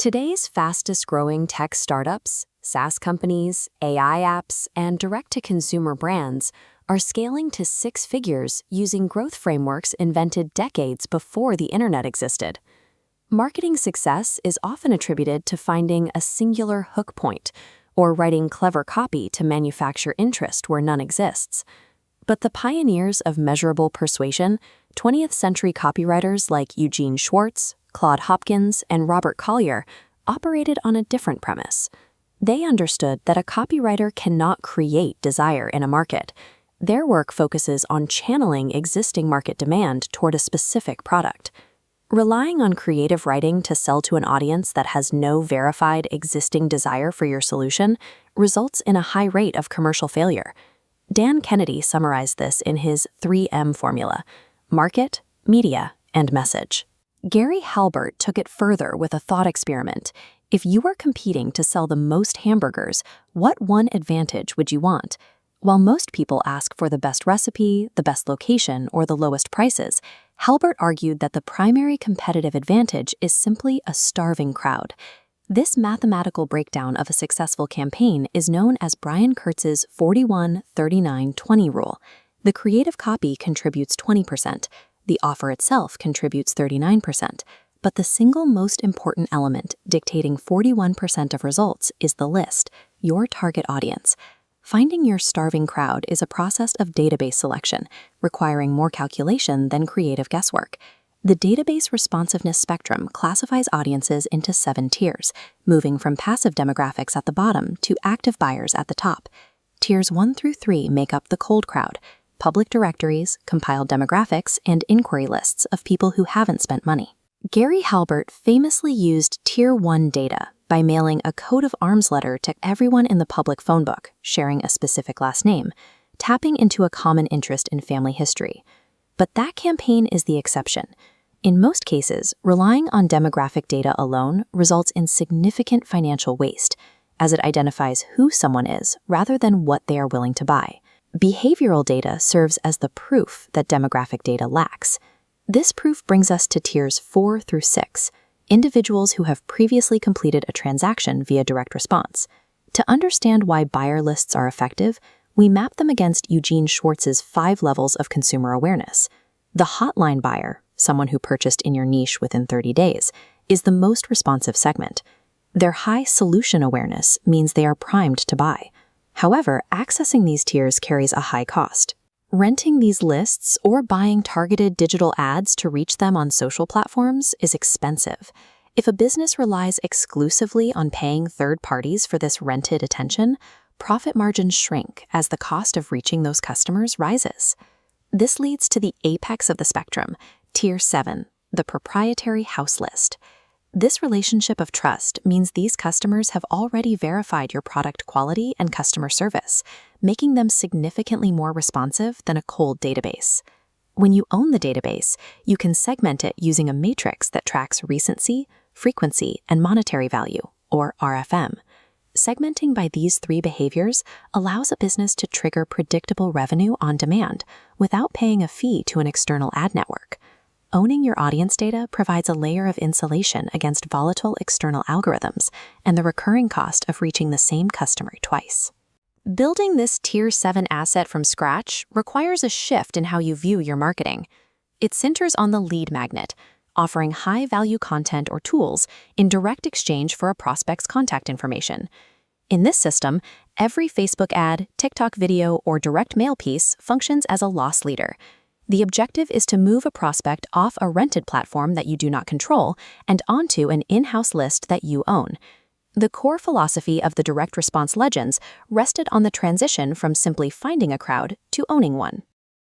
Today's fastest-growing tech startups, SaaS companies, AI apps, and direct-to-consumer brands are scaling to six figures using growth frameworks invented decades before the internet existed. Marketing success is often attributed to finding a singular hook point or writing clever copy to manufacture interest where none exists. But the pioneers of measurable persuasion, 20th century copywriters like Eugene Schwartz, Claude Hopkins, and Robert Collier, operated on a different premise. They understood that a copywriter cannot create desire in a market. Their work focuses on channeling existing market demand toward a specific product. Relying on creative writing to sell to an audience that has no verified existing desire for your solution results in a high rate of commercial failure. Dan Kennedy summarized this in his 3M formula: market, media, and message. Gary Halbert took it further with a thought experiment. If you were competing to sell the most hamburgers, what one advantage would you want? While most people ask for the best recipe, the best location, or the lowest prices, Halbert argued that the primary competitive advantage is simply a starving crowd. This mathematical breakdown of a successful campaign is known as Brian Kurtz's 41-39-20 rule. The creative copy contributes 20%, the offer itself contributes 39%, but the single most important element dictating 41% of results is the list, your target audience. Finding your starving crowd is a process of database selection, requiring more calculation than creative guesswork. The database responsiveness spectrum classifies audiences into 7 tiers, moving from passive demographics at the bottom to active buyers at the top. Tiers 1 through 3 make up the cold crowd: public directories, compiled demographics, and inquiry lists of people who haven't spent money. Gary Halbert famously used Tier 1 data by mailing a coat of arms letter to everyone in the public phone book, sharing a specific last name, tapping into a common interest in family history. But that campaign is the exception. In most cases, relying on demographic data alone results in significant financial waste, as it identifies who someone is rather than what they are willing to buy. Behavioral data serves as the proof that demographic data lacks. This proof brings us to tiers 4 through 6, individuals who have previously completed a transaction via direct response. To understand why buyer lists are effective, we map them against Eugene Schwartz's 5 levels of consumer awareness. The hotline buyer, someone who purchased in your niche within 30 days, is the most responsive segment. Their high solution awareness means they are primed to buy. However, accessing these tiers carries a high cost. Renting these lists or buying targeted digital ads to reach them on social platforms is expensive. If a business relies exclusively on paying third parties for this rented attention, profit margins shrink as the cost of reaching those customers rises. This leads to the apex of the spectrum, Tier 7, the proprietary house list. This relationship of trust means these customers have already verified your product quality and customer service, making them significantly more responsive than a cold database. When you own the database, you can segment it using a matrix that tracks recency, frequency, and monetary value, or RFM. Segmenting by these 3 behaviors allows a business to trigger predictable revenue on demand without paying a fee to an external ad network. Owning your audience data provides a layer of insulation against volatile external algorithms and the recurring cost of reaching the same customer twice. Building this Tier 7 asset from scratch requires a shift in how you view your marketing. It centers on the lead magnet, offering high-value content or tools in direct exchange for a prospect's contact information. In this system, every Facebook ad, TikTok video, or direct mail piece functions as a loss leader. The objective is to move a prospect off a rented platform that you do not control and onto an in-house list that you own. The core philosophy of the direct response legends rested on the transition from simply finding a crowd to owning one.